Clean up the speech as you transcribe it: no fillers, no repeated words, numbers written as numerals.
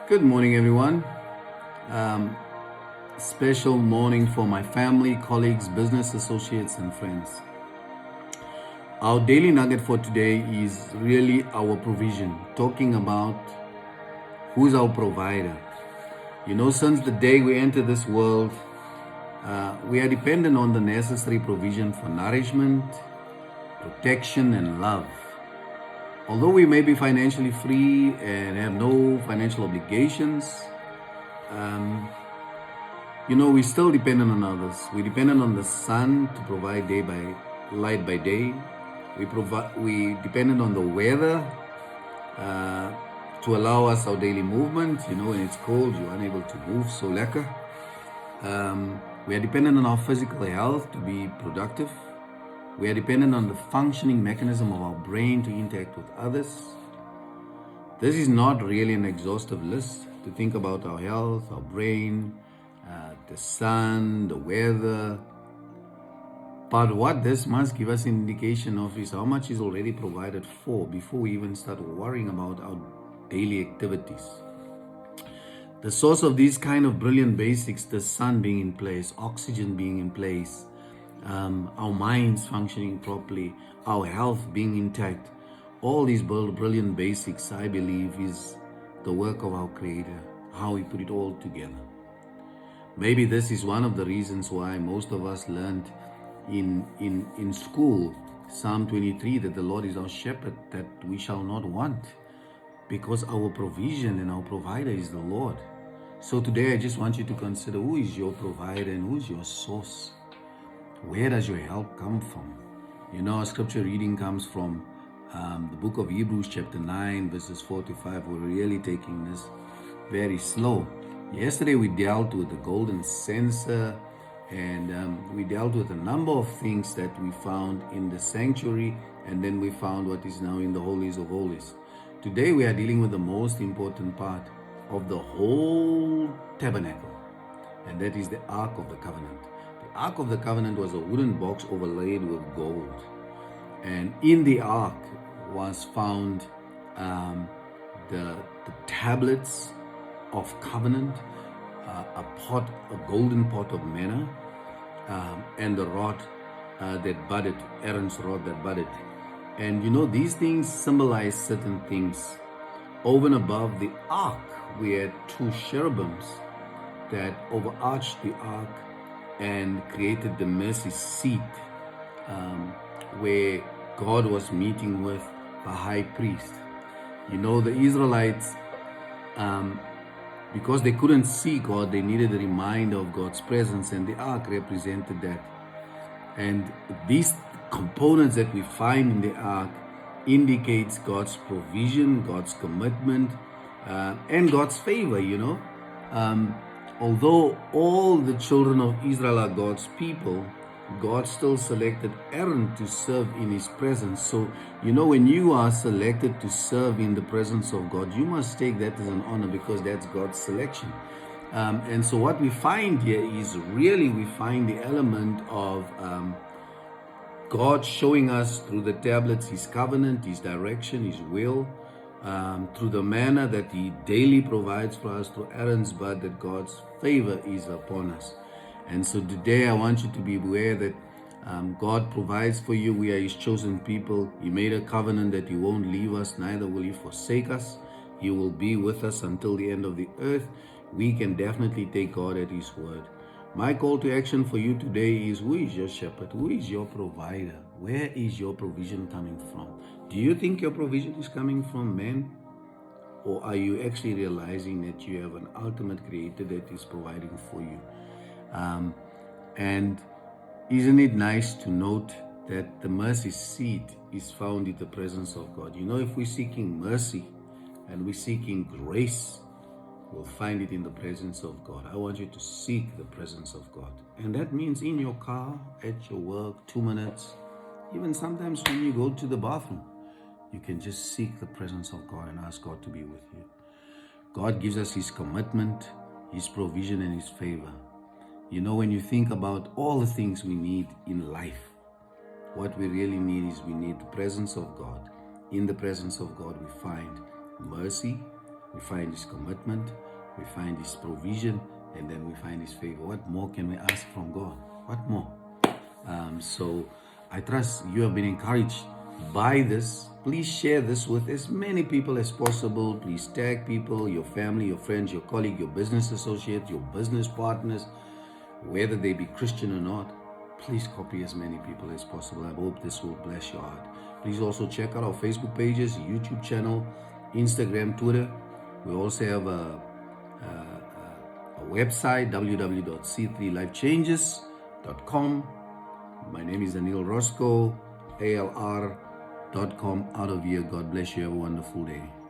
Good morning, everyone. Um, Special morning for my family, colleagues, business associates, and friends. Our daily nugget for today is really our provision, talking about who's our provider. Since the day we enter this world, we are dependent on the necessary provision for nourishment, protection, and love. Although we may be financially free and have no financial obligations, we're still dependent on others. We're dependent on the sun to provide light by day. We dependent on the weather uh, to allow us our daily movement. When it's cold, you're unable to move. So lekker. We are dependent on our physical health to be productive. We are dependent on the functioning mechanism of our brain to interact with others. This is not really an exhaustive list to think about our health, our brain, the sun, the weather. But what this must give us an indication of is how much is already provided for before we even start worrying about our daily activities. The source of these kind of brilliant basics, the sun being in place, oxygen being in place, our minds functioning properly, our health being intact, all these brilliant basics, I believe, is the work of our Creator, how we put it all together. Maybe this is one of the reasons why most of us learned in school, Psalm 23, that the Lord is our shepherd, that we shall not want, because our provision and our provider is the Lord. So today I just want you to consider, who is your provider and who is your source? Where does your help come from? Our scripture reading comes from the book of Hebrews chapter 9 verses 4 to 5. We're really taking this very slow. Yesterday we dealt with the golden censer, and we dealt with a number of things that we found in the sanctuary, and then we found what is now in the holies of holies. Today we are dealing with the most important part of the whole tabernacle, and that is the Ark of the Covenant. The Ark of the Covenant was a wooden box overlaid with gold, and in the Ark was found the tablets of covenant, a golden pot of manna, and the rod that budded, Aaron's rod that budded. And these things symbolize certain things. Over and above the ark, we had two cherubims that overarched the ark and created the mercy seat, where God was meeting with the high priest. The Israelites, because they couldn't see God, they needed a reminder of God's presence, and the ark represented that. And these components that we find in the ark indicates God's provision, God's commitment, and God's favor. Although all the children of Israel are God's people, God still selected Aaron to serve in his presence. So, when you are selected to serve in the presence of God, you must take that as an honor, because that's God's selection. And so what we find here is really, we find the element of God showing us through the tablets His covenant, His direction, His will, through the manna that He daily provides for us through Aaron's bud, that God's favor is upon us. And so today I want you to be aware that God provides for you. We are His chosen people. He made a covenant that He won't leave us, neither will He forsake us. He will be with us until the end of the earth. We can definitely take God at His word. My call to action for you today is, who is your shepherd? Who is your provider? Where is your provision coming from? Do you think your provision is coming from men? Or are you actually realizing that you have an ultimate creator that is providing for you? And isn't it nice to note that the mercy seat is found in the presence of God? If we're seeking mercy and we're seeking grace, we'll find it in the presence of God. I want you to seek the presence of God. And that means in your car, at your work, 2 minutes, even sometimes when you go to the bathroom, you can just seek the presence of God and ask God to be with you. God gives us His commitment, His provision, and His favor. When you think about all the things we need in life, what we really need is we need the presence of God. In the presence of God, we find mercy, we find His commitment, we find His provision, and then we find His favor. What more can we ask from God? What more? So I trust you have been encouraged by this. Please share this with as many people as possible. Please tag people, your family, your friends, your colleague, your business associate, your business partners, whether they be Christian or not. Please copy as many people as possible. I hope this will bless your heart. Please also check out our Facebook pages, YouTube channel, Instagram, Twitter. We also have a website, www.c3lifechanges.com. My name is Daniel Roscoe, ALR.com, out of here. God bless you. Have a wonderful day.